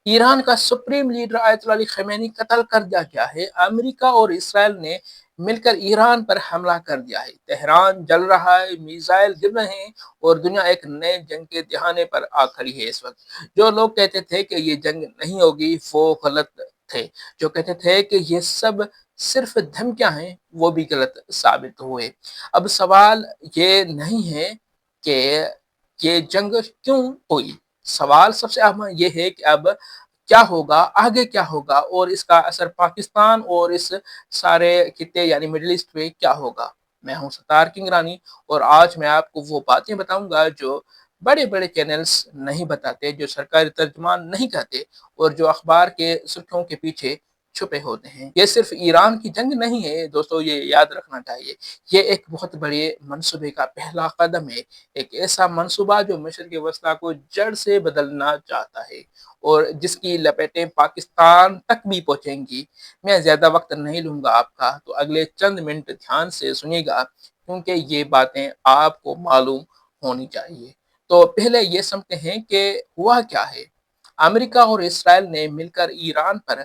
ایران کا supreme leader آیت اللہ علی Khomeini قتل کر دیا گیا ہے۔ امریکہ اور اسرائیل نے مل کر ایران پر حملہ کر دیا ہے۔ تہران جل رہا ہے، میزائل گر رہے ہیں اور دنیا ایک نئے جنگ کے دہانے پر آ کھڑی ہے اس وقت۔ جو لوگ کہتے تھے کہ یہ جنگ نہیں ہوگی وہ غلط تھے۔ جو کہتے تھے کہ یہ سب صرف دھمکیاں ہیں وہ بھی غلط ثابت ہوئے۔ اب سوال یہ نہیں ہے کہ یہ جنگ کیوں ہوئی، سوال سب سے اہم یہ ہے کہ اب کیا ہوگا، آگے کیا ہوگا اور اس کا اثر پاکستان اور اس سارے خطے یعنی مڈل ایسٹ پہ کیا ہوگا۔ میں ہوں ستار کنگرانی اور آج میں آپ کو وہ باتیں بتاؤں گا جو بڑے بڑے چینلز نہیں بتاتے، جو سرکاری ترجمان نہیں کہتے اور جو اخبار کے سرخیوں کے پیچھے چھپے ہوتے ہیں۔ یہ صرف ایران کی جنگ نہیں ہے دوستو، یہ یاد رکھنا چاہیے۔ یہ ایک بہت بڑے منصوبے کا پہلا قدم ہے، ایک ایسا منصوبہ جو مشرق وسطیٰ کو جڑ سے بدلنا چاہتا ہے اور جس کی لپیٹیں پاکستان تک بھی پہنچیں گی۔ میں زیادہ وقت نہیں لوں گا آپ کا، تو اگلے چند منٹ دھیان سے سنیے گا کیونکہ یہ باتیں آپ کو معلوم ہونی چاہیے۔ تو پہلے یہ سمجھتے ہیں کہ ہوا کیا ہے۔ امریکہ اور اسرائیل نے مل کر ایران پر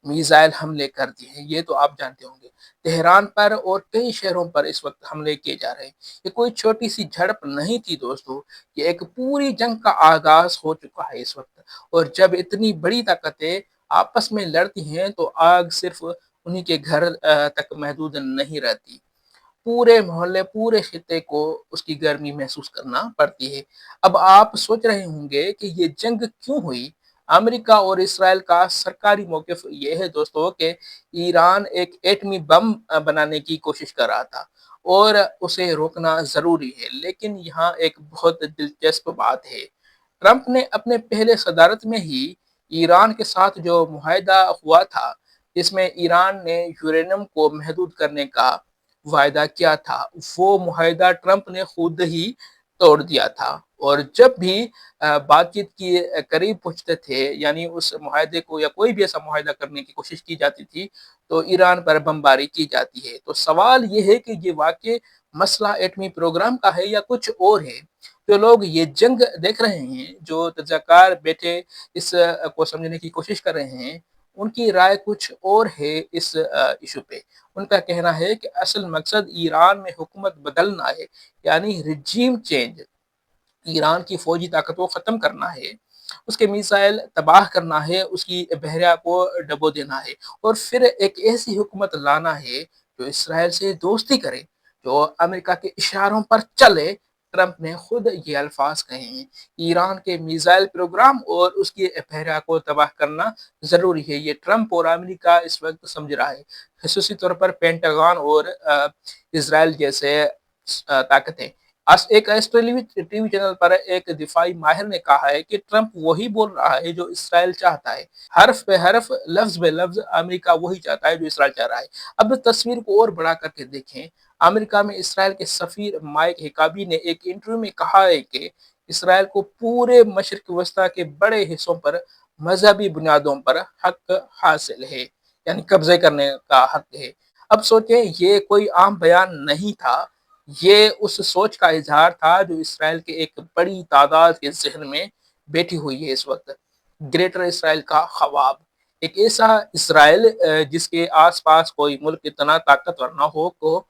میزائل حملے کر دیے ہیں، یہ تو آپ جانتے ہوں گے۔ تہران پر اور کئی شہروں پر اس وقت حملے کیے جا رہے ہیں۔ یہ کوئی چھوٹی سی جھڑپ نہیں تھی دوستو، یہ ایک پوری جنگ کا آغاز ہو چکا ہے اس وقت۔ اور جب اتنی بڑی طاقتیں آپس میں لڑتی ہیں تو آگ صرف انہی کے گھر تک محدود نہیں رہتی، پورے محلے پورے خطے کو اس کی گرمی محسوس کرنا پڑتی ہے۔ اب آپ سوچ رہے ہوں گے کہ یہ جنگ کیوں ہوئی۔ امریکہ اور اسرائیل کا سرکاری موقف یہ ہے دوستو کہ ایران ایک ایٹمی بم بنانے کی کوشش کر رہا تھا اور اسے روکنا ضروری ہے، لیکن یہاں ایک بہت دلچسپ بات ہے۔ ٹرمپ نے اپنے پہلے صدارت میں ہی ایران کے ساتھ جو معاہدہ ہوا تھا جس میں ایران نے یورینیم کو محدود کرنے کا وعدہ کیا تھا، وہ معاہدہ ٹرمپ نے خود ہی توڑ دیا تھا۔ اور جب بھی بات چیت کی قریب پہنچتے تھے یعنی اس معاہدے کو یا کوئی بھی ایسا معاہدہ کرنے کی کوشش کی جاتی تھی تو ایران پر بمباری کی جاتی ہے۔ تو سوال یہ ہے کہ یہ واقع مسئلہ ایٹمی پروگرام کا ہے یا کچھ اور ہے۔ جو لوگ یہ جنگ دیکھ رہے ہیں، جو تجزیہ کار بیٹھے اس کو سمجھنے کی کوشش کر رہے ہیں، ان کی رائے کچھ اور ہے اس ایشو پہ۔ ان کا کہنا ہے کہ اصل مقصد ایران میں حکومت بدلنا ہے، یعنی رجیم چینج۔ ایران کی فوجی طاقت کو ختم کرنا ہے، اس کے میزائل تباہ کرنا ہے، اس کی بحریہ کو ڈبو دینا ہے اور پھر ایک ایسی حکومت لانا ہے جو اسرائیل سے دوستی کرے، جو امریکہ کے اشاروں پر چلے۔ ٹرمپ نے خود یہ الفاظ کہے ہیں۔ ایران کے میزائل پروگرام اور اس کی بحریہ کو تباہ کرنا ضروری ہے، یہ ٹرمپ اور امریکہ اس وقت سمجھ رہا ہے، خصوصی طور پر پینٹاگون اور اسرائیل جیسے طاقتیں۔ ایک آسٹریلوی ٹی وی چینل پر ایک دفاعی ماہر نے کہا ہے کہ ٹرمپ وہی بول رہا ہے جو اسرائیل چاہتا ہے، حرف بے حرف لفظ بے لفظ امریکہ وہی چاہتا ہے جو اسرائیل چاہ رہا ہے۔ اب تصویر کو اور بڑا کر کے دیکھیں، امریکہ میں اسرائیل کے سفیر مائک ہیکابی نے ایک انٹرویو میں کہا ہے کہ اسرائیل کو پورے مشرق وسطیٰ کے بڑے حصوں پر مذہبی بنیادوں پر حق حاصل ہے، یعنی قبضے کرنے کا حق ہے۔ اب سوچیں، یہ کوئی عام بیان نہیں تھا، یہ اس سوچ کا اظہار تھا جو اسرائیل کے ایک بڑی تعداد کے ذہن میں بیٹھی ہوئی ہے اس وقت۔ گریٹر اسرائیل کا خواب، ایک ایسا اسرائیل جس کے آس پاس کوئی ملک اتنا طاقتور نہ ہو کو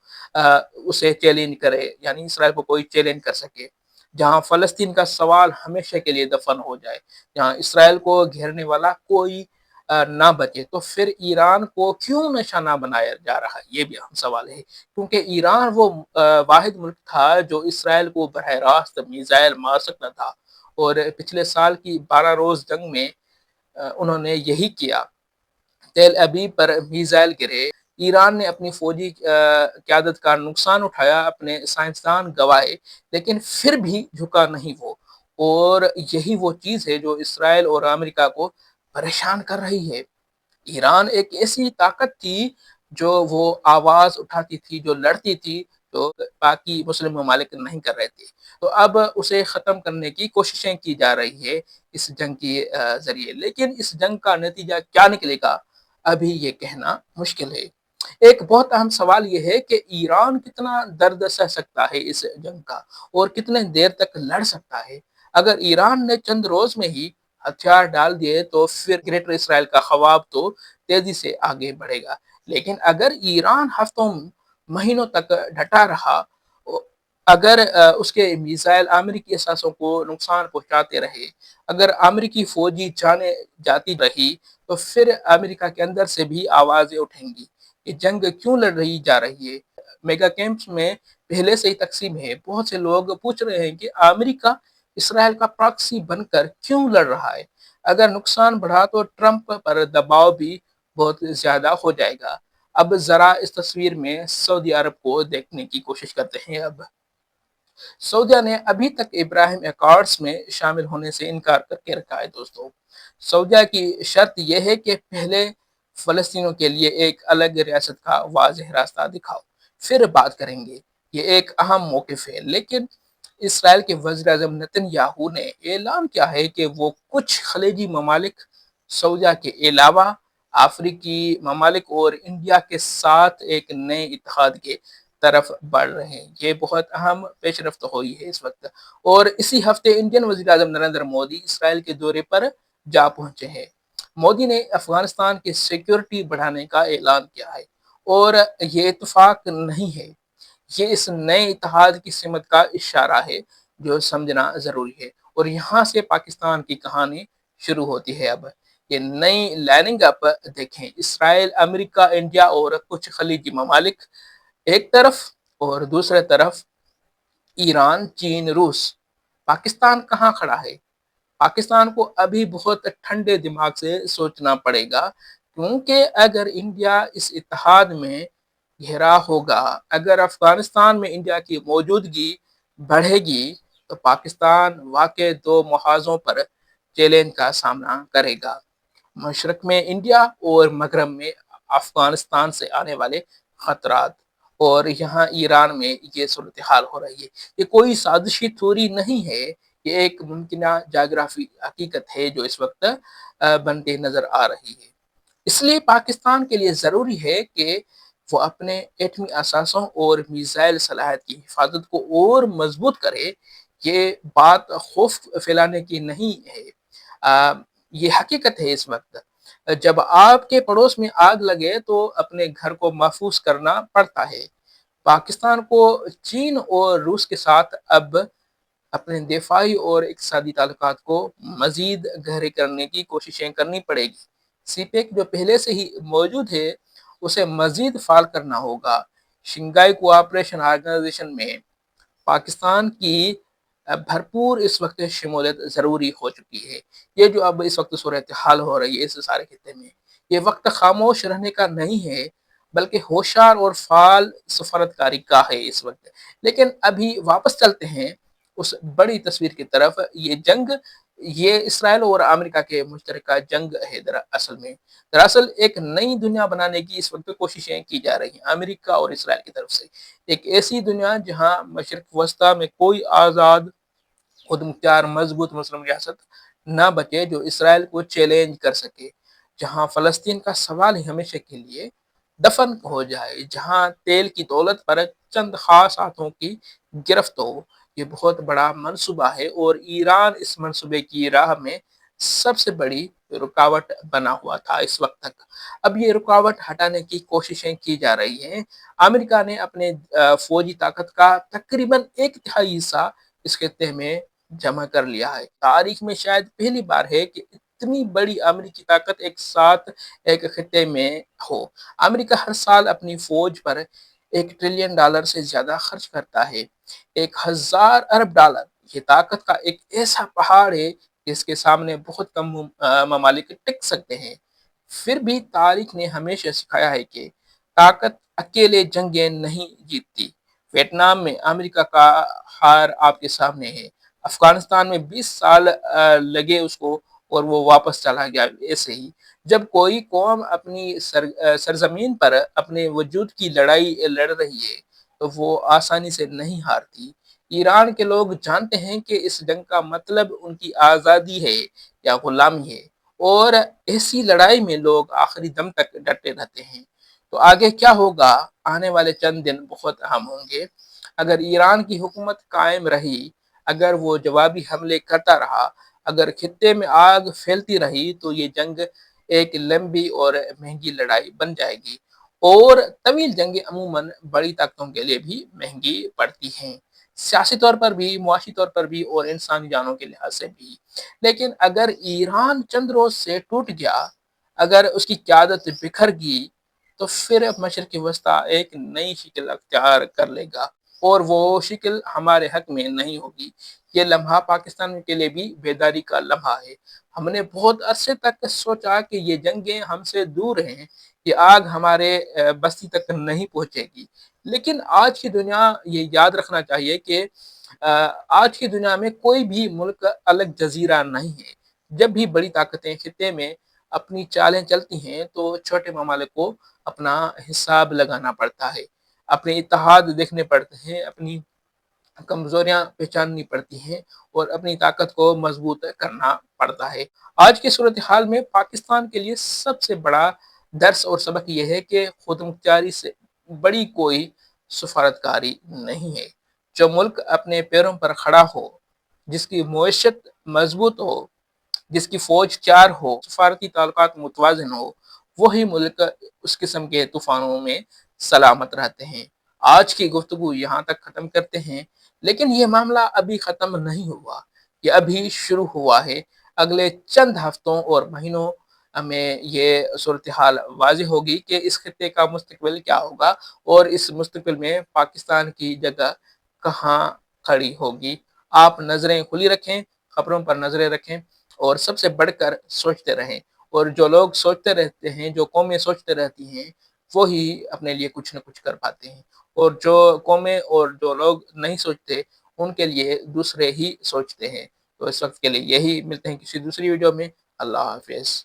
اسے چیلنج کرے، یعنی اسرائیل کو کوئی چیلنج کر سکے، جہاں فلسطین کا سوال ہمیشہ کے لیے دفن ہو جائے، جہاں اسرائیل کو گھیرنے والا کوئی نہ بچے۔ تو پھر ایران کو کیوں نشانہ بنایا جا رہا ہے، یہ بھی اہم سوال ہے، کیونکہ ایران وہ واحد ملک تھا جو اسرائیل کو براہ راست میزائل مار سکتا تھا اور پچھلے سال کی 12 روز جنگ میں انہوں نے یہی کیا۔ تیل ابیب پر میزائل گرے، ایران نے اپنی فوجی قیادت کا نقصان اٹھایا، اپنے سائنسدان گوائے، لیکن پھر بھی جھکا نہیں وہ۔ اور یہی وہ چیز ہے جو اسرائیل اور امریکہ کو پریشان کر رہی ہے۔ ایران ایک ایسی طاقت تھی جو وہ آواز اٹھاتی تھی، جو لڑتی تھی، جو باقی مسلم ممالک نہیں کر رہے تھے۔ تو اب اسے ختم کرنے کی کوششیں کی جا رہی ہے اس جنگ کے ذریعے، لیکن اس جنگ کا نتیجہ کیا نکلے گا ابھی یہ کہنا مشکل ہے۔ ایک بہت اہم سوال یہ ہے کہ ایران کتنا درد سہ سکتا ہے اس جنگ کا اور کتنے دیر تک لڑ سکتا ہے۔ اگر ایران نے چند روز میں ہی ہتھیار ڈال دیے تو پھر گریٹر اسرائیل کا خواب تو تیزی سے آگے بڑھے گا۔ لیکن اگر ایران ہفتوں مہینوں تک ڈٹا رہا، اگر اس کے میزائل امریکی اثاثوں کو نقصان پہنچاتے رہے، اگر امریکی فوجی جانے جاتی رہی، تو پھر امریکہ کے اندر سے بھی آوازیں اٹھیں گی کہ جنگ کیوں لڑ رہی جا رہی ہے۔ میگا کیمپس میں پہلے سے ہی تقسیم ہے، بہت سے لوگ پوچھ رہے ہیں کہ امریکہ اسرائیل کا پراکسی بن کر کیوں لڑ رہا ہے؟ اگر نقصان بڑھا تو ٹرمپ پر دباؤ بھی بہت زیادہ ہو جائے گا۔ اب ذرا اس تصویر میں سعودی عرب کو دیکھنے کی کوشش کرتے ہیں۔ اب سعودیہ نے ابھی تک ابراہیم ایکارڈز میں شامل ہونے سے انکار کر کے رکھا ہے۔ دوستوں، سعودیہ کی شرط یہ ہے کہ پہلے فلسطینیوں کے لیے ایک الگ ریاست کا واضح راستہ دکھاؤ، پھر بات کریں گے۔ یہ ایک اہم موقف ہے، لیکن اسرائیل کے وزیر اعظم نتن یاہو نے اعلان کیا ہے کہ وہ کچھ خلیجی ممالک، سعودیہ کے علاوہ افریقی ممالک اور انڈیا کے ساتھ ایک نئے اتحاد کے طرف بڑھ رہے ہیں۔ یہ بہت اہم پیش رفت ہوئی ہے اس وقت، اور اسی ہفتے انڈین وزیر اعظم نریندر مودی اسرائیل کے دورے پر جا پہنچے ہیں۔ مودی نے افغانستان کی سیکیورٹی بڑھانے کا اعلان کیا ہے، اور یہ اتفاق نہیں ہے، یہ اس نئے اتحاد کی سمت کا اشارہ ہے جو سمجھنا ضروری ہے۔ اور یہاں سے پاکستان کی کہانی شروع ہوتی ہے۔ اب یہ نئی لائننگ اپ دیکھیں، اسرائیل، امریکہ، انڈیا اور کچھ خلیجی ممالک ایک طرف، اور دوسرے طرف ایران، چین، روس۔ پاکستان کہاں کھڑا ہے؟ پاکستان کو ابھی بہت ٹھنڈے دماغ سے سوچنا پڑے گا، کیونکہ اگر انڈیا اس اتحاد میں گھرا ہوگا، اگر افغانستان میں انڈیا کی موجودگی بڑھے گی، تو پاکستان واقع دو محاذوں پر چیلنج کا سامنا کرے گا: مشرق میں انڈیا اور مغرب میں افغانستان سے آنے والے خطرات۔ اور یہاں ایران میں یہ صورتحال ہو رہی ہے۔ یہ کوئی سازشی تھوری نہیں ہے، یہ ایک ممکنہ جغرافی حقیقت ہے جو اس وقت بنتے نظر آ رہی ہے۔ اس لیے پاکستان کے لیے ضروری ہے کہ وہ اپنے ایٹمی اثاثوں اور میزائل صلاحیت کی حفاظت کو اور مضبوط کرے۔ یہ بات خوف پھیلانے کی نہیں ہے، یہ حقیقت ہے۔ اس وقت جب آپ کے پڑوس میں آگ لگے تو اپنے گھر کو محفوظ کرنا پڑتا ہے۔ پاکستان کو چین اور روس کے ساتھ اب اپنے دفاعی اور اقتصادی تعلقات کو مزید گہرے کرنے کی کوششیں کرنی پڑے گی۔ سی پیک جو پہلے سے ہی موجود ہے، اسے مزید فعال کرنا ہوگا۔ شنگھائی کوآپریشن آرگنائزیشن میں پاکستان کی بھرپور اس وقت شمولیت ضروری ہو چکی ہے۔ یہ جو اب اس وقت صورتحال ہو رہی ہے اس سارے خطے میں، یہ وقت خاموش رہنے کا نہیں ہے، بلکہ ہوشیار اور فعال سفارتکاری کا ہے اس وقت۔ لیکن ابھی واپس چلتے ہیں اس بڑی تصویر کی طرف۔ یہ جنگ، یہ اسرائیل اور امریکہ کے مشترکہ جنگ ہے۔ دراصل ایک نئی دنیا بنانے کی اس وقت کوششیں کی جا رہی ہیں امریکہ اور اسرائیل کی طرف سے۔ ایک ایسی دنیا جہاں مشرق وسطیٰ میں کوئی آزاد، خود مختار، مضبوط مسلم ریاست نہ بچے جو اسرائیل کو چیلنج کر سکے، جہاں فلسطین کا سوال ہی ہمیشہ کے لیے دفن ہو جائے، جہاں تیل کی دولت پر چند خاص ہاتھوں کی گرفت ہو۔ یہ بہت بڑا منصوبہ ہے، اور ایران اس منصوبے کی راہ میں سب سے بڑی رکاوٹ بنا ہوا تھا اس وقت تک۔ اب یہ رکاوٹ ہٹانے کی کوششیں کی جا رہی ہیں۔ امریکہ نے اپنے فوجی طاقت کا تقریباً 1/3 حصہ اس خطے میں جمع کر لیا ہے۔ تاریخ میں شاید پہلی بار ہے کہ اتنی بڑی امریکی طاقت ایک ساتھ ایک خطے میں ہو۔ امریکہ ہر سال اپنی فوج پر $1 ٹریلین سے زیادہ خرچ کرتا ہے۔ 1000 ارب ڈالر، یہ طاقت کا ایک ایسا پہاڑ ہے جس کے سامنے بہت کم ممالک ٹک سکتے ہیں۔ پھر بھی تاریخ نے ہمیشہ سکھایا ہے کہ طاقت اکیلے جنگیں نہیں جیتتی۔ ویتنام میں امریکہ کا ہار آپ کے سامنے ہے۔ افغانستان میں 20 سال لگے اس کو، اور وہ واپس چلا گیا۔ ایسے ہی جب کوئی قوم اپنی سرزمین پر اپنے وجود کی لڑائی لڑ رہی ہے تو وہ آسانی سے نہیں ہارتی۔ ایران کے لوگ جانتے ہیں کہ اس جنگ کا مطلب ان کی آزادی ہے یا غلامی ہے، اور ایسی لڑائی میں لوگ آخری دم تک ڈٹے رہتے ہیں۔ تو آگے کیا ہوگا؟ آنے والے چند دن بہت اہم ہوں گے۔ اگر ایران کی حکومت قائم رہی، اگر وہ جوابی حملے کرتا رہا، اگر خطے میں آگ پھیلتی رہی تو یہ جنگ ایک لمبی اور مہنگی لڑائی بن جائے گی، اور طویل جنگیں عموماً بڑی طاقتوں کے لیے بھی مہنگی پڑتی ہیں، سیاسی طور پر بھی، معاشی طور پر بھی، اور انسانی جانوں کے لحاظ سے بھی۔ لیکن اگر ایران چند روز سے ٹوٹ گیا، اگر اس کی قیادت بکھر گئی، تو پھر مشرق وسطیٰ ایک نئی شکل اختیار کر لے گا، اور وہ شکل ہمارے حق میں نہیں ہوگی۔ یہ لمحہ پاکستان کے لیے بھی بیداری کا لمحہ ہے۔ ہم نے بہت عرصے تک سوچا کہ یہ جنگیں ہم سے دور ہیں، یہ آگ ہمارے بستی تک نہیں پہنچے گی، لیکن آج کی دنیا یہ یاد رکھنا چاہیے کہ آج کی دنیا میں کوئی بھی ملک الگ جزیرہ نہیں ہے۔ جب بھی بڑی طاقتیں خطے میں اپنی چالیں چلتی ہیں تو چھوٹے ممالک کو اپنا حساب لگانا پڑتا ہے، اپنے اتحاد دیکھنے پڑتے ہیں، اپنی کمزوریاں پہچاننی پڑتی ہیں، اور اپنی طاقت کو مضبوط کرنا پڑتا ہے۔ آج کی صورتحال میں پاکستان کے لیے سب سے بڑا درس اور سبق یہ ہے کہ خود مختاری سے بڑی کوئی سفارتکاری نہیں ہے۔ جو ملک اپنے پیروں پر کھڑا ہو، جس کی معیشت مضبوط ہو، جس کی فوج چار ہو، سفارتی تعلقات متوازن ہو، وہی ملک اس قسم کے طوفانوں میں سلامت رہتے ہیں۔ آج کی گفتگو یہاں تک ختم کرتے ہیں، لیکن یہ معاملہ ابھی ختم نہیں ہوا، یہ ابھی شروع ہوا ہے۔ اگلے چند ہفتوں اور مہینوں میں یہ صورتحال واضح ہوگی کہ اس خطے کا مستقبل کیا ہوگا، اور اس مستقبل میں پاکستان کی جگہ کہاں کھڑی ہوگی۔ آپ نظریں کھلی رکھیں، خبروں پر نظریں رکھیں، اور سب سے بڑھ کر سوچتے رہیں۔ اور جو لوگ سوچتے رہتے ہیں، جو قومیں سوچتے رہتی ہیں، وہی اپنے لیے کچھ نہ کچھ کر پاتے ہیں، اور جو قومیں اور جو لوگ نہیں سوچتے، ان کے لیے دوسرے ہی سوچتے ہیں۔ تو اس وقت کے لیے یہی، ملتے ہیں کسی دوسری ویڈیو میں۔ اللہ حافظ۔